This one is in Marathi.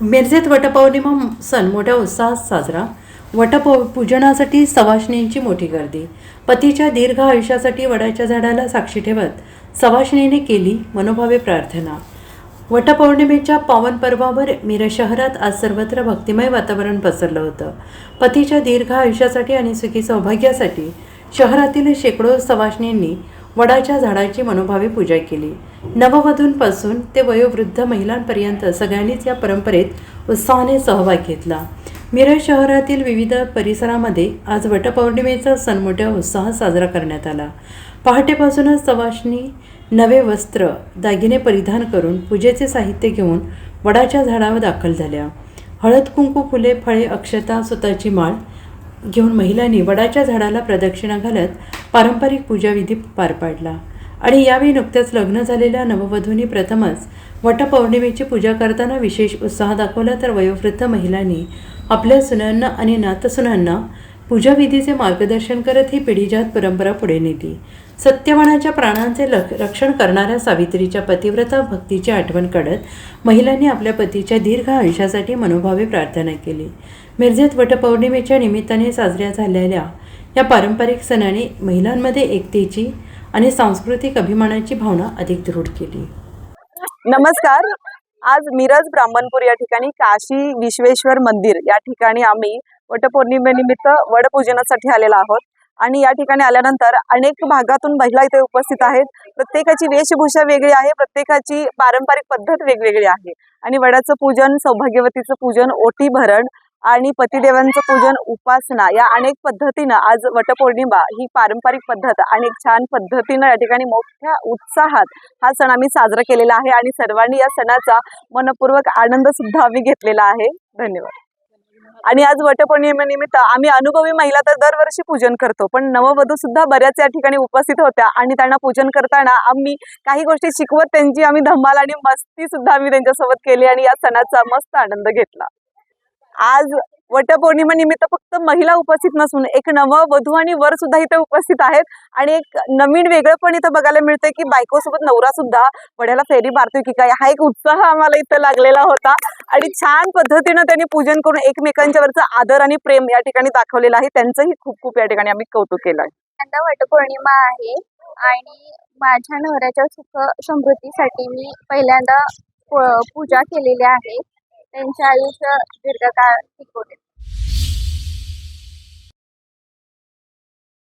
मिरजेत वटपौर्णिमा सण मोठ्या उत्साहात साजरा. पूजनासाठी सवाष्णींची मोठी गर्दी. पतीच्या दीर्घ आयुष्यासाठी वडाच्या झाडाला साक्षी ठेवत सवाष्णीने केली मनोभावे प्रार्थना. वटपौर्णिमेच्या पावन पर्वावर मिरज शहरात आज सर्वत्र भक्तिमय वातावरण पसरलं होतं. पतीच्या दीर्घ आयुष्यासाठी आणि सुखी सौभाग्यासाठी शहरातील शेकडो सवाष्णींनी वडाच्या झाडाची मनोभावे पूजा केली. नववधूंपासून ते वयोवृद्ध महिलांपर्यंत सगळ्यांनीच या परंपरेत उत्साहाने सहभाग घेतला. मिरज शहरातील विविध परिसरामध्ये आज वटपौर्णिमेचा सण मोठ्या उत्साहात साजरा करण्यात आला. पहाटेपासूनच सवाष्णी नवे वस्त्र, दागिने परिधान करून पूजेचे साहित्य घेऊन वडाच्या झाडावर दाखल झाल्या. हळद कुंकू, फुले, फळे, अक्षता, सुताची माळ घेऊन महिलांनी वडाच्या झाडाला प्रदक्षिणा घालत पारंपरिक पूजाविधी पार पाडला. आणि यावेळी नुकत्याच लग्न झालेल्या नववधूंनी प्रथमच वटपौर्णिमेची पूजा करताना विशेष उत्साह दाखवला, तर वयोवृद्ध महिलांनी आपल्या सुनांना आणि नातसुनांना पूजाविधीचे मार्गदर्शन करत ही पिढीजात परंपरा पुढे नेली. सत्यवानाच्या प्राणांचे रक्षण करणाऱ्या सावित्रीच्या पतिव्रता भक्तीची आठवण काढत महिलांनी आपल्या पतीच्या दीर्घ आयुष्यासाठी मनोभावे प्रार्थना केली. मिरजेत वटपौर्णिमेच्या निमित्ताने साजऱ्या झालेल्या या पारंपरिक सणाने महिलांमध्ये एकतेची आणि सांस्कृतिक अभिमानाची भावना अधिक दृढ केली. नमस्कार. आज मिरज ब्राह्मणपूर या ठिकाणी काशी विश्वेश्वर मंदिर या ठिकाणी आम्ही वटपौर्णिमेनिमित्त वडपूजनासाठी आलेलो आहोत. आणि या ठिकाणी आल्यानंतर अनेक भागातून महिला इथे उपस्थित आहेत. प्रत्येकाची वेशभूषा वेगळी आहे, प्रत्येकाची पारंपरिक पद्धत वेगवेगळी आहे. आणि वडाचं पूजन, सौभाग्यवतीचं पूजन, ओटी भरण आणि पतिदेवांचं पूजन, उपासना या अनेक पद्धतीनं आज वटपौर्णिमा ही पारंपरिक पद्धत आणि एक छान पद्धतीनं या ठिकाणी मोठ्या उत्साहात हा सण आम्ही साजरा केलेला आहे. आणि सर्वांनी या सणाचा मनपूर्वक आनंद सुद्धा आम्ही घेतलेला आहे. धन्यवाद. आणि आज वटपौर्णिमेनिमित्त आम्ही अनुभवी महिला तर दरवर्षी पूजन करतो, पण नववधू सुद्धा बऱ्याच या ठिकाणी उपस्थित होत्या. आणि त्यांना पूजन करताना आम्ही काही गोष्टी शिकवत त्यांची आम्ही धमाल आणि मस्ती सुद्धा आम्ही त्यांच्यासोबत केली आणि या सणाचा मस्त आनंद घेतला. आज वटपौर्णिमेनिमित्त फक्त महिला उपस्थित नसून एक नववधू आणि वर सुद्धा इथे उपस्थित आहेत. आणि एक नवीन वेगळं पण इथं बघायला मिळतंय की बायकोसोबत नवरा सुद्धा वड्याला फेरी मारतोय की काय, हा एक उत्साह आम्हाला इथं लागलेला होता. आणि छान पद्धतीनं त्यांनी पूजन करून एकमेकांच्यावरचं आदर आणि प्रेम या ठिकाणी दाखवलेलं आहे. त्यांचंही खूप खूप या ठिकाणी आम्ही कौतुक केलं आहे. आता वटपौर्णिमा आहे आणि माझ्या नवऱ्याच्या सुख समृद्धीसाठी मी पहिल्यांदा पूजा केलेली आहे. त्यांचे आयुष्य दीर्घकाळ टिकवले.